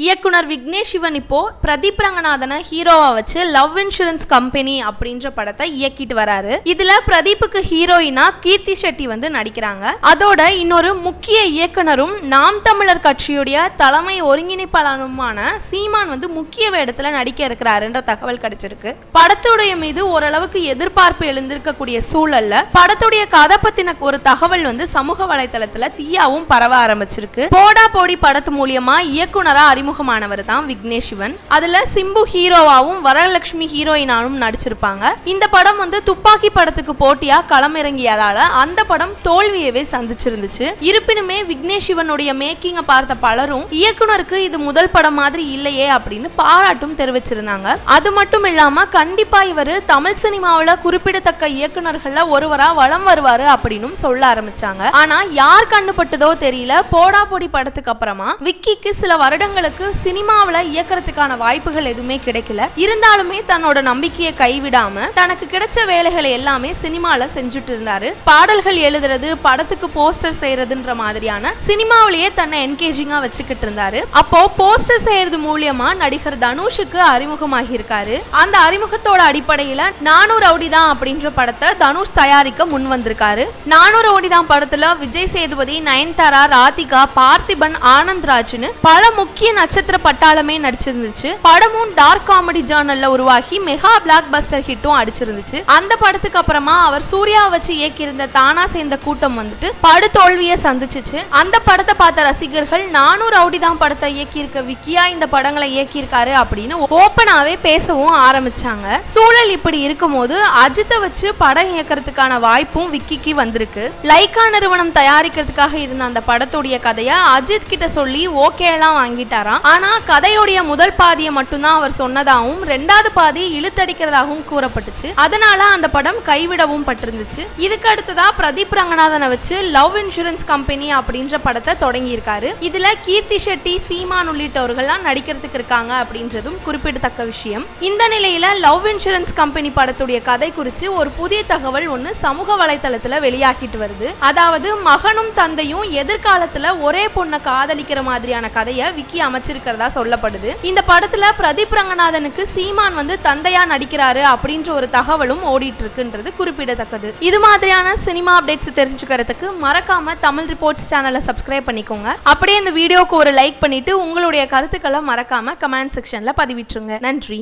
இயக்குனர் விக்னேஷ் சிவன் இப்போ பிரதீப் ரங்கநாதனை ஹீரோவா வச்சு லவ் இன்சூரன்ஸ் கம்பெனி அப்படின்ற படத்தை இயக்கிட்டு வராரு. இதுல பிரதீப்புக்கு ஹீரோயினா கீர்த்தி ஷெட்டி வந்து நடிக்கிறாங்க. அதோட இன்னொரு முக்கிய இயக்குனரும் நாம் தமிழர் கட்சியுடைய தலைமை ஒருங்கிணைப்பாளருமான சீமான் வந்து முக்கிய வேடத்துல நடிக்க இருக்கிறாருன்ற தகவல் கிடைச்சிருக்கு. படத்துடைய மீது ஓரளவுக்கு எதிர்பார்ப்பு எழுந்திருக்கக்கூடிய சூழல்ல படத்துடைய கதை பத்தின ஒரு தகவல் வந்து சமூக வலைதளத்துல தீயாவும் பரவ ஆரம்பிச்சிருக்கு. போடா போடி படத்து மூலியமா இயக்குனரா அறிமுகமானவர் தான் விக்னேஷ் சிவன். அதுல சிம்பு ஹீரோவாவும் வரலட்சுமி ஹீரோயினாவும் நடிச்சிருப்பாங்க. இந்த படம் வந்து துப்பாக்கி படத்துக்கு போட்டியா களமிறங்கியதால அந்த படம் தோல்வியவே சந்திச்சிருந்துச்சு. இருப்பினுமே விக்னேஷ் சிவனுடைய மேக்கிங்க பார்த்த பலரும் இயக்குனருக்கு இது முதல் படம் மாதிரி இல்லையே அப்படின்னு பாராட்டும் தெரிவிச்சிருந்தாங்க. அது மட்டும் இல்லாம கண்டிப்பா இவர் தமிழ் சினிமாவில் குறிப்பிடத்தக்க இயக்குனர்கள்ல ஒருவரா வலம் வருவாரு அப்படின்னு சொல்ல ஆரம்பிச்சாங்க. ஆனா யார் கண்ணுப்பட்டதோ தெரியல, போடா போடி படத்துக்கு அப்புறமா விக்கிக்கு சில வருடங்களுக்கு சினிமாவில இயக்கிறதுக்கான வாய்ப்புகள் எதுவுமே கிடைக்கல. இருந்தாலுமே தன்னோட நம்பிக்கையை கைவிடாம தனக்கு கிடைச்ச வேலைகளை எல்லாமே சினிமால செஞ்சுட்டு இருந்தாரு. பாடல்கள் எழுதுறது, படத்துக்கு போஸ்டர் செய்யறதுன்ற மாதிரியான சினிமாவிலேயே தன்னை என்கேஜிங்கா வச்சுக்கிட்டு இருந்தாரு. அப்போ போஸ்டர் செய்யறது மூலியமா நடிகர் தனுஷுக்கு அறிமுகமாகி இருக்காரு. அந்த அறிமுகத்தோட அடிப்படையில நானூறு ரவுடிதான் அப்படின்ற படத்தை தனுஷ் தயாரிக்க முன் வந்திருக்காரு. நானூறு ரவுடிதான் படத்துல விஜய் சேதுபதி, நயன்தாரா, ராதிகா, பார்த்திபன், ஆனந்த்ராஜ்னு பல முக்கிய நட்சத்திர பட்டாளமே நடிச்சிருந்துச்சு. படமும் டார்க் காமெடி ஜானல்ல உருவாகி மெகா பிளாக் பஸ்டர் ஹிட்டும் அடிச்சிருந்துச்சு. அந்த படத்துக்கு அப்புறமா அவர் சூர்யா வச்சு இயக்கியிருந்த தானா சேர்ந்த கூட்டம் வந்துட்டு படு தோல்வியை சந்திச்சிச்சு. அந்த படத்தை பார்த்த ரசிகர்கள் நானூறு ரவுடிதான் படத்தை இயக்கியிருக்க விக்கியா இந்த படங்களை இயக்கியிருக்காரு அப்படின்னு ஓப்பனாவே பேசவும் ஆரம்பிச்சாங்க. சூழல் இப்படி இருக்கும்போது அஜித்தை வச்சு படம் இயக்கிறதுக்கான வாய்ப்பும் விக்கிக்கு வந்திருக்கு. லைகா நிறுவனம் தயாரிக்கிறதுக்காக இருந்த அந்த படத்துடைய கதையை அஜித் கிட்ட சொல்லி ஓகே எல்லாம் வாங்கிட்டாராம். ஆனா கதையோடைய முதல் பாதியை மட்டும்தான் அவர் சொன்னதாகவும் ரெண்டாவது பாதி இழுத்தடிக்கிறதாகவும் கூறப்பட்டுச்சு. அதனால அந்த படம் கைவிடவும் பட்டிருந்துச்சு. இதுக்கு அடுத்ததா பிரதீப் ரங்கநாதனை வச்சு லவ் இன்சூரன்ஸ் கம்பெனி அப்படின்ற படத்தை தொடங்கி இருக்காரு. இதுல கீர்த்தி ஷெட்டி, சீமான் உள்ளிட்டவர்கள்லாம் நடிக்கிறதுக்கு இருக்காங்க அப்படின்றதும் குறிப்பிடத்தக்க விஷயம். இந்த நிலையில லவ் இன்சூரன்ஸ் கம்பெனி படத்துடைய கதை குறித்து ஒரு புதிய தகவல் ஒன்னு சமூக வலைதளத்துல வெளியாகிட்டு வருது. அதாவது மகனும் தந்தையும் எதிர்காலத்துல ஒரே பொண்ணை காதலிக்கிற மாதிரியான கதையை விக்கி அமைச்சிருக்கிறதா சொல்லப்படுது. இந்த படத்துல பிரதீப் ரங்கநாதனுக்கு சீமான் வந்து தந்தையா நடிக்கிறாரு அப்படின்ற ஒரு தகவலும் ஓடிட்டு இருக்குன்றது குறிப்பிடத்தக்கது. இது மாதிரியான சினிமா அப்டேட்ஸ் தெரிஞ்சுக்கிறதுக்கு மறக்காம தமிழ் ரிப்போர்ட்ஸ் சேனலை சப்ஸ்கிரைப் பண்ணிக்கோங்க. அப்படியே இந்த வீடியோக்கு ஒரு லைக் பண்ணிட்டு உங்களுடைய கருத்துக்களை மறக்காம கமெண்ட் செக்ஷன்ல பதிவிட்டுருங்க. நன்றி.